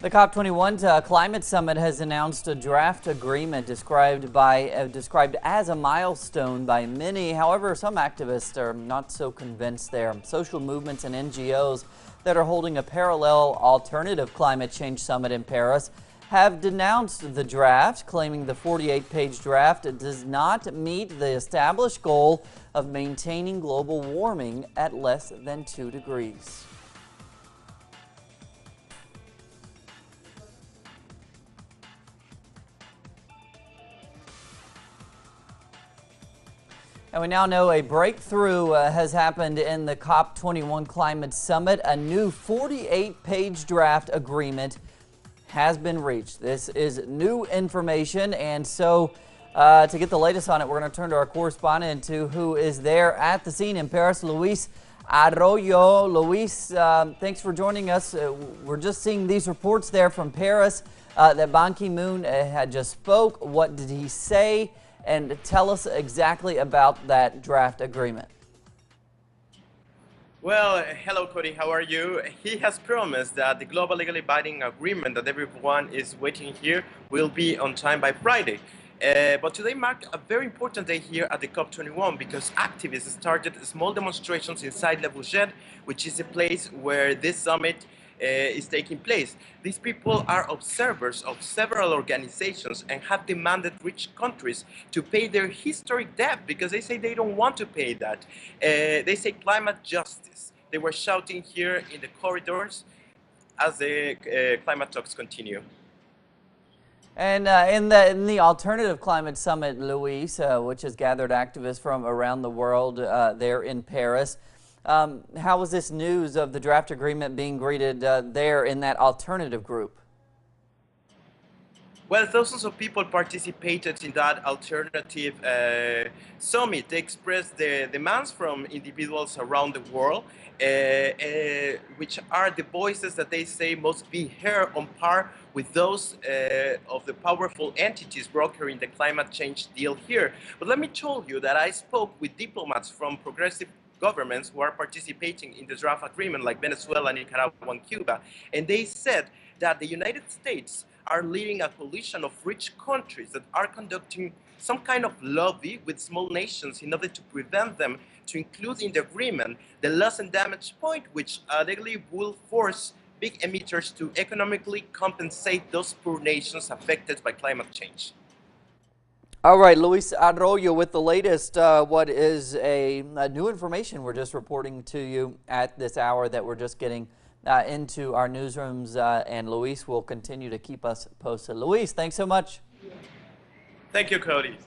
The COP21 Climate Summit has announced a draft agreement described as a milestone by many. However, some activists are not so convinced there. Social movements and NGOs that are holding a parallel alternative climate change summit in Paris have denounced the draft, claiming the 48-page draft does not meet the established goal of maintaining global warming at less than 2 degrees. And we now know a breakthrough has happened in the COP21 Climate Summit. A new 48-page draft agreement has been reached. This is new information, and so to get the latest on it, we're going to turn to our correspondent who is there at the scene in Paris, Luis Arroyo. Luis, thanks for joining us. We're just seeing these reports there from Paris that Ban Ki-moon had just spoke. What did he say? And tell us exactly about that draft agreement. Well, hello, Cody. How are you? He has promised that the global legally binding agreement that everyone is waiting here will be on time by Friday. But today marked a very important day here at the COP21 because activists started small demonstrations inside Le Bourget, which is a place where this summit is taking place. These people are observers of several organizations and have demanded rich countries to pay their historic debt because they say they don't want to pay that. They say climate justice. They were shouting here in the corridors as the climate talks continue. And in the Alternative Climate Summit, Luis, which has gathered activists from around the world there in Paris, how was this news of the draft agreement being greeted there in that alternative group? Well, thousands of people participated in that alternative summit. They expressed the demands from individuals around the world, which are the voices that they say must be heard on par with those of the powerful entities brokering the climate change deal here. But let me tell you that I spoke with diplomats from progressive governments who are participating in the draft agreement, like Venezuela, Nicaragua, and Cuba, and they said that the United States are leading a coalition of rich countries that are conducting some kind of lobby with small nations in order to prevent them to include in the agreement the loss and damage point, which legally will force big emitters to economically compensate those poor nations affected by climate change. All right, Luis Arroyo with the latest. What is a new information we're just reporting to you at this hour that we're just getting into our newsrooms, and Luis will continue to keep us posted. Luis, thanks so much. Thank you, Cody.